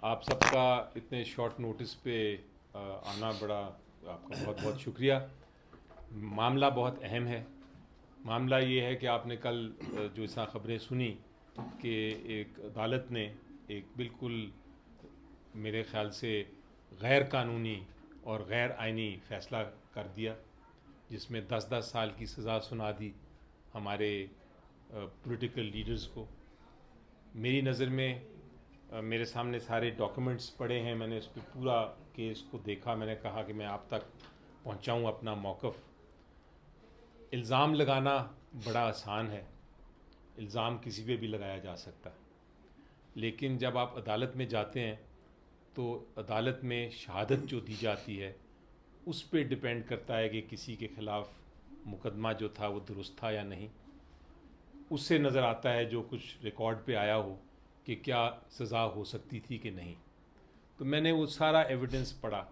آپ سب کا اتنے شارٹ نوٹس پہ آنا بڑا آپ کا بہت بہت شکریہ. معاملہ بہت اہم ہے. معاملہ یہ ہے کہ آپ نے کل جو اس طرح خبریں سنی کہ ایک عدالت نے ایک بالکل میرے خیال سے غیر قانونی اور غیر آئینی فیصلہ کر دیا، جس میں 10 سال کی سزا سنا دی ہمارے پولیٹیکل لیڈرز کو. میری نظر میں میرے سامنے سارے ڈاکومنٹس پڑے ہیں، میں نے اس پہ پورا کیس کو دیکھا. میں نے کہا کہ میں آپ تک پہنچاؤں اپنا موقف. الزام لگانا بڑا آسان ہے، الزام کسی پہ بھی لگایا جا سکتا ہے، لیکن جب آپ عدالت میں جاتے ہیں تو عدالت میں شہادت جو دی جاتی ہے اس پہ ڈپینڈ کرتا ہے کہ کسی کے خلاف مقدمہ جو تھا وہ درست تھا یا نہیں. اس سے نظر آتا ہے جو کچھ ریکارڈ پہ آیا ہو کہ کیا سزا ہو سکتی تھی کہ نہیں. تو میں نے وہ سارا ایویڈنس پڑھا،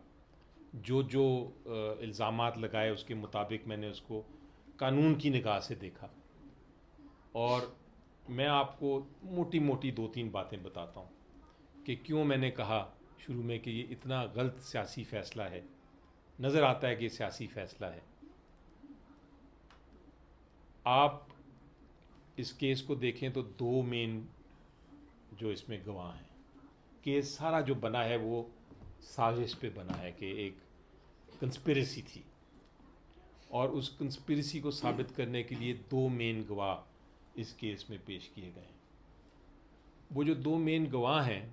جو الزامات لگائے اس کے مطابق میں نے اس کو قانون کی نگاہ سے دیکھا. اور میں آپ کو موٹی موٹی 2-3 باتیں بتاتا ہوں کہ کیوں میں نے کہا شروع میں کہ یہ اتنا غلط سیاسی فیصلہ ہے. نظر آتا ہے کہ یہ سیاسی فیصلہ ہے. آپ اس کیس کو دیکھیں تو 2 مین جو اس میں گواہ ہیں. کیس سارا جو بنا ہے وہ سازش پہ بنا ہے کہ ایک کنسپریسی تھی، اور اس کنسپریسی کو ثابت کرنے کے لیے 2 مین گواہ اس کیس میں پیش کیے گئے ہیں. وہ جو 2 مین گواہ ہیں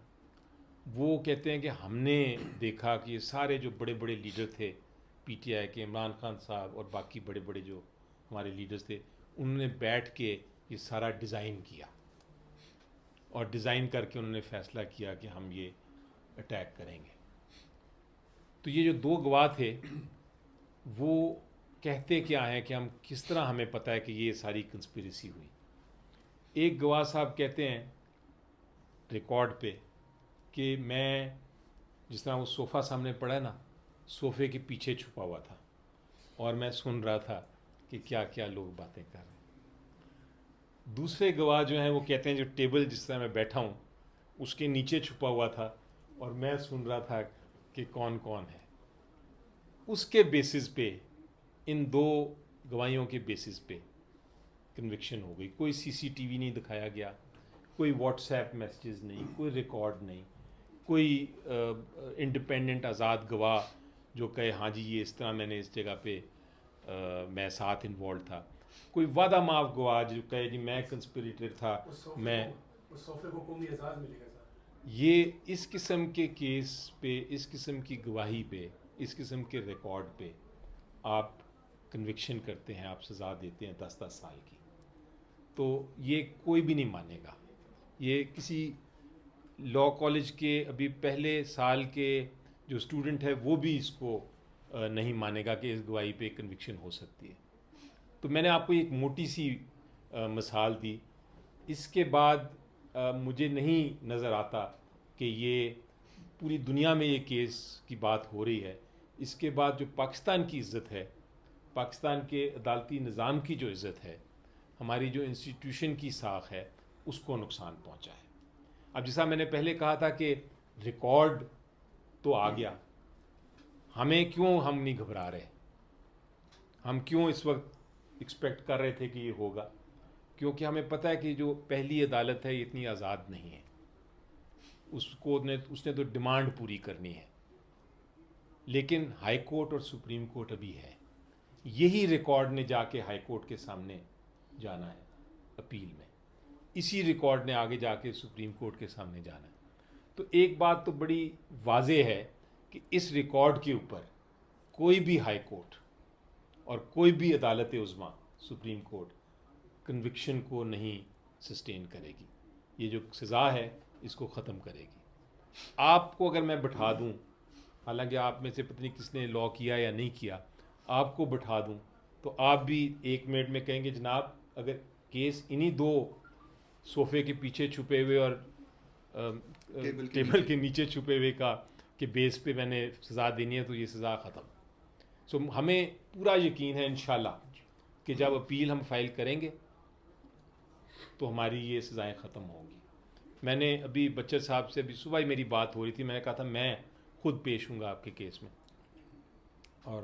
وہ کہتے ہیں کہ ہم نے دیکھا کہ یہ سارے جو بڑے بڑے لیڈر تھے پی ٹی آئی کے، عمران خان صاحب اور باقی بڑے بڑے جو ہمارے لیڈرز تھے، انہوں نے بیٹھ کے یہ سارا ڈیزائن کیا، اور ڈیزائن کر کے انہوں نے فیصلہ کیا کہ ہم یہ اٹیک کریں گے. تو یہ جو 2 گواہ تھے وہ کہتے کیا ہیں کہ ہم کس طرح ہمیں پتہ ہے کہ یہ ساری کنسپریسی ہوئی. ایک گواہ صاحب کہتے ہیں ریکارڈ پہ کہ میں جس طرح وہ صوفہ سامنے پڑا ہے نا، صوفے کے پیچھے چھپا ہوا تھا اور میں سن رہا تھا کہ کیا کیا لوگ باتیں کر رہے ہیں. دوسرے گواہ جو ہیں وہ کہتے ہیں جو ٹیبل جس طرح میں بیٹھا ہوں اس کے نیچے چھپا ہوا تھا اور میں سن رہا تھا کہ کون کون ہے. اس کے بیسس پہ، ان 2 گواہیوں کے بیسس پہ کنوکشن ہو گئی. کوئی سی سی ٹی وی نہیں دکھایا گیا، کوئی واٹس ایپ میسیجز نہیں، کوئی ریکارڈ نہیں، کوئی انڈیپینڈنٹ آزاد گواہ جو کہے ہاں جی یہ اس طرح میں نے اس جگہ پہ میں ساتھ انوالو تھا. کوئی وعدہ معاف گواہ جو کہے جی میں کنسپریٹر تھا. میں اس صوفے کو قومی اعزاز ملے گا سر. یہ اس قسم کے کیس پہ، اس قسم کی گواہی پہ، اس قسم کے ریکارڈ پہ آپ کنوکشن کرتے ہیں، آپ سزا دیتے ہیں 10 سال کی، تو یہ کوئی بھی نہیں مانے گا. یہ کسی لاء کالج کے ابھی پہلے سال کے جو اسٹوڈنٹ ہے وہ بھی اس کو نہیں مانے گا کہ اس گواہی پہ کنوکشن ہو سکتی ہے. تو میں نے آپ کو ایک موٹی سی مثال دی. اس کے بعد مجھے نہیں نظر آتا کہ یہ پوری دنیا میں یہ کیس کی بات ہو رہی ہے. اس کے بعد جو پاکستان کی عزت ہے، پاکستان کے عدالتی نظام کی جو عزت ہے، ہماری جو انسٹیٹیوشن کی ساکھ ہے، اس کو نقصان پہنچا ہے. اب جیسا میں نے پہلے کہا تھا کہ ریکارڈ تو آ گیا، ہمیں کیوں ہم نہیں گھبرا رہے؟ ہم کیوں اس وقت ایکسپیکٹ کر رہے تھے کہ یہ ہوگا؟ کیونکہ ہمیں پتہ ہے کہ جو پہلی عدالت ہے یہ اتنی آزاد نہیں ہے. اس نے تو ڈیمانڈ پوری کرنی ہے. لیکن ہائی کورٹ اور سپریم کورٹ ابھی ہے. یہی ریکارڈ نے جا کے ہائی کورٹ کے سامنے جانا ہے اپیل میں، اسی ریکارڈ نے آگے جا کے سپریم کورٹ کے سامنے جانا ہے. تو ایک بات تو بڑی واضح ہے کہ اس ریکارڈ کے اوپر کوئی بھی ہائی کورٹ اور کوئی بھی عدالت عظمیٰ سپریم کورٹ کنوکشن کو نہیں سسٹین کرے گی. یہ جو سزا ہے اس کو ختم کرے گی. آپ کو اگر میں بٹھا دوں، حالانکہ آپ میں سے پتہ نہیں کس نے لاء کیا یا نہیں کیا، آپ کو بٹھا دوں تو آپ بھی 1 منٹ میں کہیں گے جناب اگر کیس انہی 2 صوفے کے پیچھے چھپے ہوئے اور ٹیبل کے نیچے چھپے ہوئے کا کہ بیس پہ میں نے سزا دینی ہے تو یہ سزا ختم. سو ہمیں پورا یقین ہے انشاءاللہ کہ جب اپیل ہم فائل کریں گے تو ہماری یہ سزائیں ختم ہوں گی. میں نے ابھی بچر صاحب سے ابھی صبح ہی میری بات ہو رہی تھی, میں نے کہا تھا میں خود پیش ہوں گا آپ کے کیس میں, اور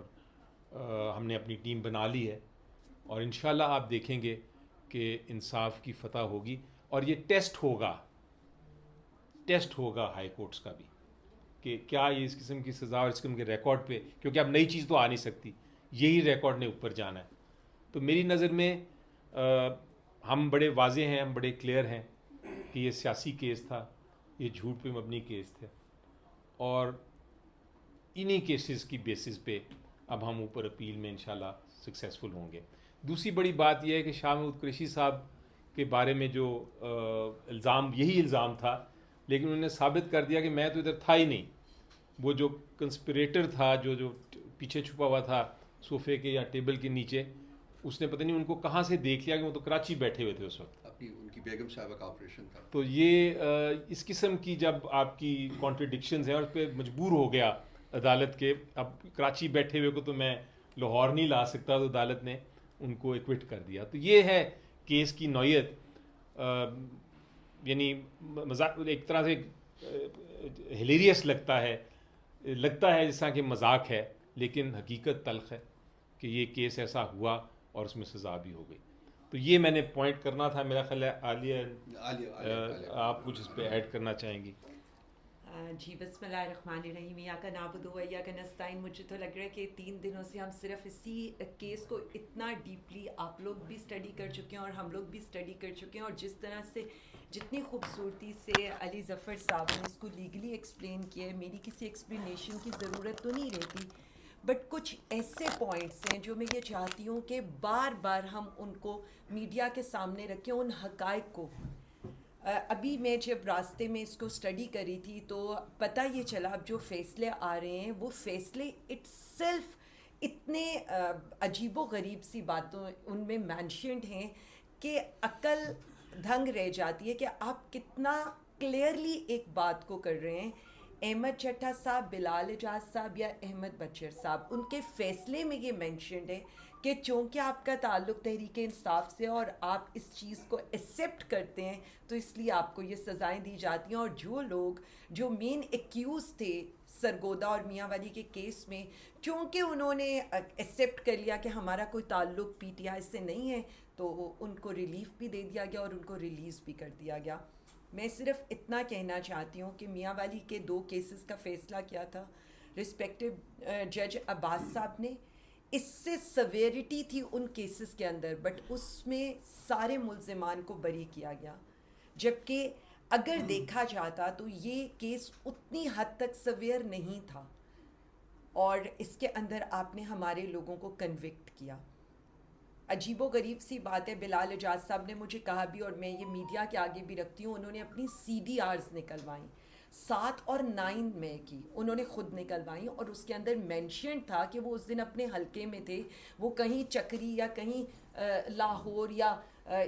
ہم نے اپنی ٹیم بنا لی ہے, اور انشاءاللہ آپ دیکھیں گے کہ انصاف کی فتح ہوگی. اور یہ ٹیسٹ ہوگا ہائی کورٹس کا بھی, کہ کیا یہ اس قسم کی سزا اور اس قسم کے ریکارڈ پہ, کیونکہ اب نئی چیز تو آ نہیں سکتی, یہی ریکارڈ نے اوپر جانا ہے. تو میری نظر میں ہم بڑے واضح ہیں, ہم بڑے کلیئر ہیں کہ یہ سیاسی کیس تھا, یہ جھوٹ پہ مبنی کیس تھے, اور انہی کیسز کی بیسس پہ اب ہم اوپر اپیل میں انشاءاللہ سکسیسفل ہوں گے. دوسری بڑی بات یہ ہے کہ شاہ محمود قریشی صاحب کے بارے میں جو یہی الزام تھا, لیکن انہوں نے ثابت کر دیا کہ میں تو ادھر تھا ہی نہیں. وہ جو کنسپریٹر تھا, جو پیچھے چھپا ہوا تھا صوفے کے یا ٹیبل کے نیچے, اس نے پتہ نہیں ان کو کہاں سے دیکھ لیا کہ وہ تو کراچی بیٹھے ہوئے تھے اس وقت. ان کی بیگم صاحبہ کا آپریشن تھا. تو یہ اس قسم کی جب آپ کی کانٹرڈکشنز ہیں, اور اس پہ مجبور ہو گیا عدالت کے, اب کراچی بیٹھے ہوئے کو تو میں لاہور نہیں لا سکتا, تو عدالت نے ان کو ایکوٹ کر دیا. تو یہ ہے کیس کی نوعیت. یعنی مذاق ایک طرح سے ہلیریس لگتا ہے جس طرح کہ مذاق ہے, لیکن حقیقت تلخ ہے کہ یہ کیس ایسا ہوا اور اس میں سزا بھی ہو گئی. تو یہ میں نے پوائنٹ کرنا تھا. میرا خیال ہے عالیہ آپ کچھ اس پہ ایڈ کرنا چاہیں گی. جی بسم اللہ الرحمن الرحیم. یا کا نعبد و یا کا نستعین. مجھے تو لگ رہا ہے کہ 3 دنوں سے ہم صرف اسی کیس کو اتنا ڈیپلی آپ لوگ بھی اسٹڈی کر چکے ہیں اور ہم لوگ بھی اسٹڈی کر چکے ہیں, اور جس طرح سے جتنی خوبصورتی سے علی ظفر صاحب نے اس کو لیگلی ایکسپلین کیا ہے, میری کسی ایکسپلینیشن کی ضرورت تو نہیں رہتی, بٹ کچھ ایسے پوائنٹس ہیں جو میں یہ چاہتی ہوں کہ بار بار ہم ان کو میڈیا کے سامنے رکھیں, ان حقائق کو. ابھی میں جب راستے میں اس کو اسٹڈی کری تھی تو پتہ یہ چلا اب جو فیصلے آ رہے ہیں وہ فیصلے اٹ سیلف اتنے عجیب و غریب سی باتوں ان میں مینشنڈ ہیں کہ عقل دھنگ رہ جاتی ہے کہ آپ کتنا کلیئرلی ایک بات کو کر رہے ہیں. احمد چٹھا صاحب, بلال اعجاز صاحب یا احمد بچر صاحب, ان کے فیصلے میں یہ مینشنڈ ہے کہ چونکہ آپ کا تعلق تحریک انصاف سے اور آپ اس چیز کو ایکسیپٹ کرتے ہیں تو اس لیے آپ کو یہ سزائیں دی جاتی ہیں. اور جو لوگ جو مین ایکیوز تھے سرگودا اور میاں والی کے کیس میں, چونکہ انہوں نے ایکسیپٹ کر لیا کہ ہمارا کوئی تعلق پی ٹی آئی سے نہیں ہے, تو ان کو ریلیف بھی دے دیا گیا اور ان کو ریلیز بھی کر دیا گیا. میں صرف اتنا کہنا چاہتی ہوں کہ میاں والی کے 2 کیسز کا فیصلہ کیا تھا رسپیکٹو جج عباس صاحب نے, اس سے سویرٹی تھی ان کیسز کے اندر, بٹ اس میں سارے ملزمان کو بری کیا گیا, جبکہ اگر دیکھا جاتا تو یہ کیس اتنی حد تک سویر نہیں تھا, اور اس کے اندر آپ نے ہمارے لوگوں کو کنوکٹ کیا. عجیب و غریب سی بات ہے, بلال اعجاز صاحب نے مجھے کہا بھی, اور میں یہ میڈیا کے آگے بھی رکھتی ہوں, انہوں نے اپنی CDRs نکلوائیں 7 اور 9 مئی کی, انہوں نے خود نکلوائیں, اور اس کے اندر مینشن تھا کہ وہ اس دن اپنے حلقے میں تھے, وہ کہیں چکری یا کہیں لاہور یا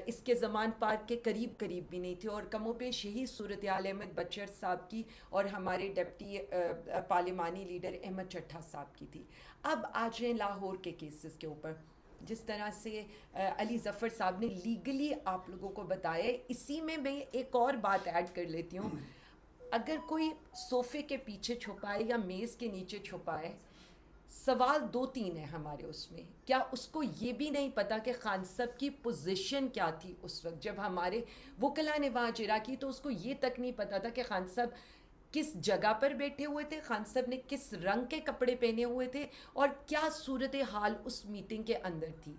اس کے زمان پارک کے قریب بھی نہیں تھے, اور کم و بیش یہی صورتحال احمد بچر صاحب کی اور ہمارے ڈپٹی پارلیمانی لیڈر احمد چٹھا صاحب کی تھی. اب آ جائیں لاہور کے کیسز کے اوپر. جس طرح سے علی ظفر صاحب نے لیگلی آپ لوگوں کو بتایا, اسی میں ایک اور بات ایڈ کر لیتی ہوں. اگر کوئی صوفے کے پیچھے چھپائے یا میز کے نیچے چھپائے, سوال 2-3 ہیں ہمارے اس میں. کیا اس کو یہ بھی نہیں پتا کہ خان صاحب کی پوزیشن کیا تھی اس وقت جب ہمارے وکلا نے وہاں اجرا کی, تو اس کو یہ تک نہیں پتا تھا کہ خان صاحب کس جگہ پر بیٹھے ہوئے تھے, خان صاحب نے کس رنگ کے کپڑے پہنے ہوئے تھے, اور کیا صورتحال اس میٹنگ کے اندر تھی.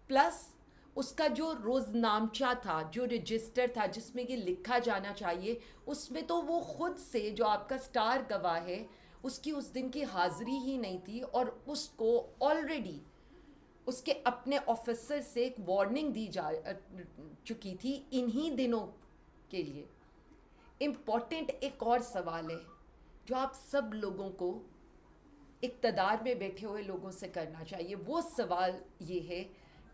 پلس اس کا جو روزنامچہ تھا, جو رجسٹر تھا جس میں یہ لکھا جانا چاہیے, اس میں تو وہ خود سے جو آپ کا سٹار گواہ ہے اس کی اس دن کی حاضری ہی نہیں تھی, اور اس کو آلریڈی اس کے اپنے آفیسر سے ایک وارننگ دی جا چکی تھی انہی دنوں کے لیے. امپورٹنٹ ایک اور سوال ہے جو آپ سب لوگوں کو اقتدار میں بیٹھے ہوئے لوگوں سے کرنا چاہیے. وہ سوال یہ ہے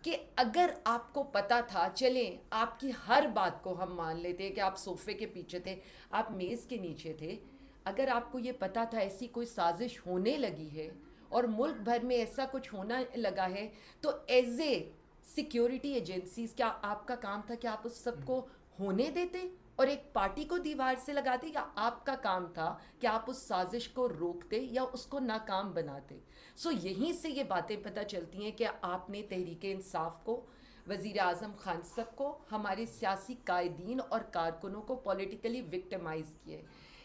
کہ اگر آپ کو پتا تھا, چلیں آپ کی ہر بات کو ہم مان لیتے ہیں کہ آپ صوفے کے پیچھے تھے, آپ میز کے نیچے تھے, اگر آپ کو یہ پتا تھا ایسی کوئی سازش ہونے لگی ہے اور ملک بھر میں ایسا کچھ ہونا لگا ہے, تو ایز اے سیکیورٹی ایجنسیز کیا آپ کا کام تھا کہ آپ اس سب کو ہونے دیتے اور ایک پارٹی کو دیوار سے لگاتے، یا آپ کا کام تھا کہ آپ اس سازش کو روکتے یا اس کو ناکام بناتے؟ سو یہیں سے یہ باتیں پتہ چلتی ہیں کہ آپ نے تحریک انصاف کو، وزیر اعظم خان صاحب کو، ہمارے سیاسی قائدین اور کارکنوں کو پولیٹیکلی وکٹمائز کیے.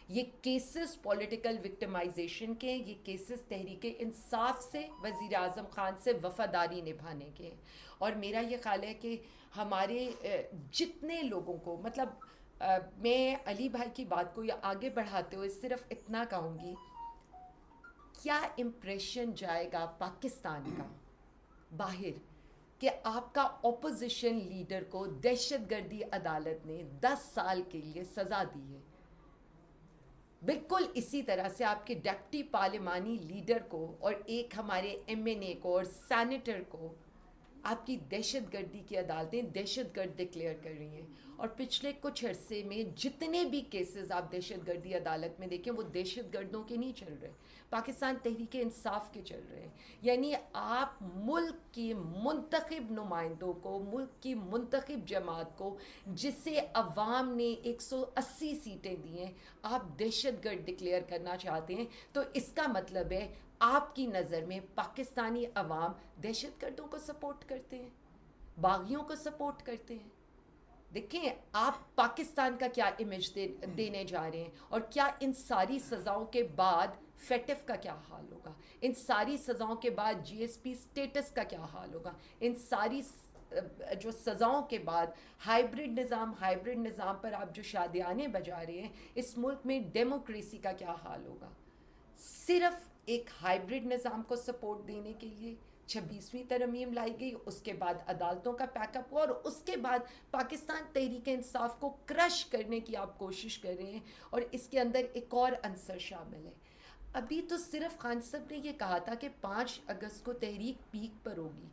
یہ کیسز پولیٹیکل وکٹمائزیشن کے، یہ کیسز تحریک انصاف سے وزیر اعظم خان سے وفاداری نبھانے کے ہیں. اور میرا یہ خیال ہے کہ ہمارے جتنے لوگوں کو، مطلب میں علی بھائی کی بات کو یہ آگے بڑھاتے ہوئے صرف اتنا کہوں گی، کیا امپریشن جائے گا پاکستان کا باہر کہ آپ کا اپوزیشن لیڈر کو دہشت گردی عدالت نے 10 سال کے لیے سزا دی ہے. بالکل اسی طرح سے آپ کے ڈپٹی پارلیمانی لیڈر کو اور ایک ہمارے ایم این اے کو اور سینیٹر کو آپ کی دہشت گردی کی عدالتیں دہشت گرد ڈکلیئر کر رہی ہیں. اور پچھلے کچھ عرصے میں جتنے بھی کیسز آپ دہشت گردی عدالت میں دیکھیں وہ دہشت گردوں کے نہیں چل رہے، پاکستان تحریک انصاف کے چل رہے ہیں. یعنی آپ ملک کی منتخب نمائندوں کو، ملک کی منتخب جماعت کو، جسے عوام نے 180 سیٹیں دی ہیں، آپ دہشت گرد ڈکلیئر کرنا چاہتے ہیں. تو اس کا مطلب ہے آپ کی نظر میں پاکستانی عوام دہشت گردوں کو سپورٹ کرتے ہیں، باغیوں کو سپورٹ کرتے ہیں. دیکھیں آپ پاکستان کا کیا امیج دینے جا رہے ہیں، اور کیا ان ساری سزاؤں کے بعد فیٹف کا کیا حال ہوگا، ان ساری سزاؤں کے بعد جی ایس پی سٹیٹس کا کیا حال ہوگا، ان ساری جو سزاؤں کے بعد ہائیبرڈ نظام پر آپ جو شادیانے بجا رہے ہیں، اس ملک میں ڈیموکریسی کا کیا حال ہوگا. صرف ایک ہائیبرڈ نظام کو سپورٹ دینے کے لیے 26ویں ترمیم لائی گئی، اس کے بعد عدالتوں کا پیک اپ ہوا، اور اس کے بعد پاکستان تحریک انصاف کو کرش کرنے کی آپ کوشش کر رہے ہیں. اور اس کے اندر ایک اور عنصر شامل ہے. ابھی تو صرف خان صاحب نے یہ کہا تھا کہ 5 اگست کو تحریک پیک پر ہوگی،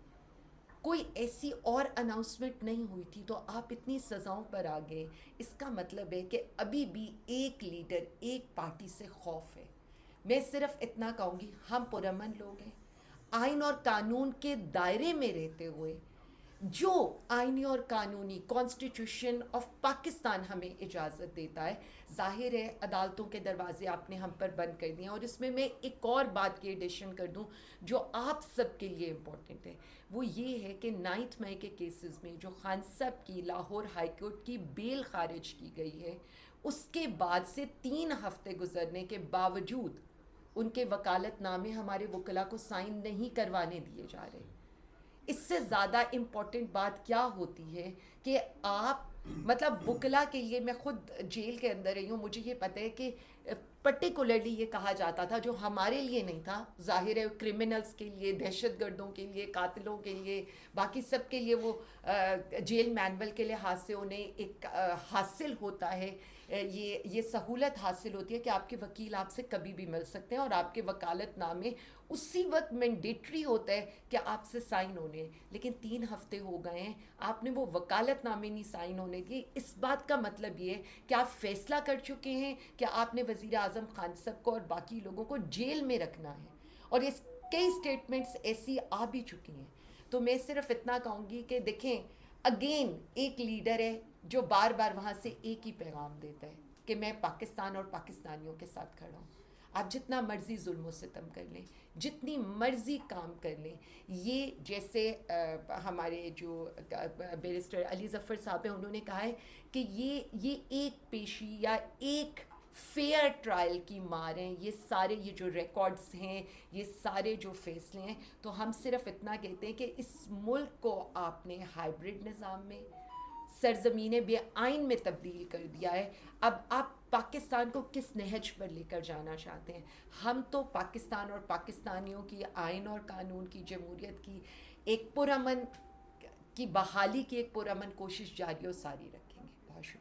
کوئی ایسی اور اناؤنسمنٹ نہیں ہوئی تھی، تو آپ اتنی سزاؤں پر آ گئے. اس کا مطلب ہے کہ ابھی بھی ایک لیڈر، ایک پارٹی سے خوف ہے. میں صرف اتنا کہوں گی، ہم پرامن لوگ ہیں، آئین اور قانون کے دائرے میں رہتے ہوئے جو آئینی اور قانونی کانسٹیٹیوشن آف پاکستان ہمیں اجازت دیتا ہے. ظاہر ہے عدالتوں کے دروازے آپ نے ہم پر بند کر دیے ہیں. اور اس میں ایک اور بات کی ایڈیشن کر دوں جو آپ سب کے لیے امپورٹنٹ ہے، وہ یہ ہے کہ 9 مئی کے کیسز میں جو خان صاحب کی لاہور ہائی کورٹ کی بیل خارج کی گئی ہے، اس کے بعد سے 3 ہفتے گزرنے کے باوجود ان کے وکالت نامے ہمارے وکلا کو سائن نہیں کروانے دیے جا رہے. اس سے زیادہ امپورٹنٹ بات کیا ہوتی ہے کہ آپ، مطلب وکلا کے لیے، میں خود جیل کے اندر رہی ہوں، مجھے یہ پتہ ہے کہ پرٹیکولرلی یہ کہا جاتا تھا، جو ہمارے لیے نہیں تھا، ظاہر ہے کرمنلز کے لیے، دہشت گردوں کے لیے، قاتلوں کے لیے، باقی سب کے لیے وہ جیل مینول کے لحاظ سے انہیں ایک حاصل ہوتا ہے، یہ سہولت حاصل ہوتی ہے کہ آپ کے وکیل آپ سے کبھی بھی مل سکتے ہیں، اور آپ کے وکالت نامے اسی وقت مینڈیٹری ہوتا ہے کہ آپ سے سائن ہونے. لیکن 3 ہفتے ہو گئے ہیں، آپ نے وہ وکالت نامے نہیں سائن ہونے دیے. اس بات کا مطلب یہ ہے کہ آپ فیصلہ کر چکے ہیں کہ آپ نے وزیر اعظم خان صاحب کو اور باقی لوگوں کو جیل میں رکھنا ہے، اور اس کئی سٹیٹمنٹس ایسی آ بھی چکی ہیں. تو میں صرف اتنا کہوں گی کہ دیکھیں، اگین ایک لیڈر ہے جو بار بار وہاں سے ایک ہی پیغام دیتا ہے کہ میں پاکستان اور پاکستانیوں کے ساتھ کھڑا ہوں. آپ جتنا مرضی ظلم و ستم کر لیں، جتنی مرضی کام کر لیں، یہ جیسے ہمارے جو بیرسٹر علی ظفر صاحب ہیں، انہوں نے کہا ہے کہ یہ ایک پیشی یا ایک فیئر ٹرائل کی مار ہیں، یہ سارے یہ جو ریکارڈز ہیں، یہ سارے جو فیصلے ہیں. تو ہم صرف اتنا کہتے ہیں کہ اس ملک کو آپ نے ہائیبرڈ نظام میں، سرزمین بے آئین میں تبدیل کر دیا ہے. اب آپ پاکستان کو کس نہج پر لے کر جانا چاہتے ہیں؟ ہم تو پاکستان اور پاکستانیوں کی آئین اور قانون کی، جمہوریت کی ایک پرامن کی بحالی کی ایک پرامن کوشش جاری و ساری رکھیں گے. بہت شکریہ.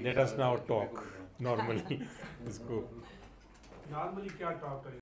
Let us now talk normally. اس کو نارملی کیا ٹاک کریں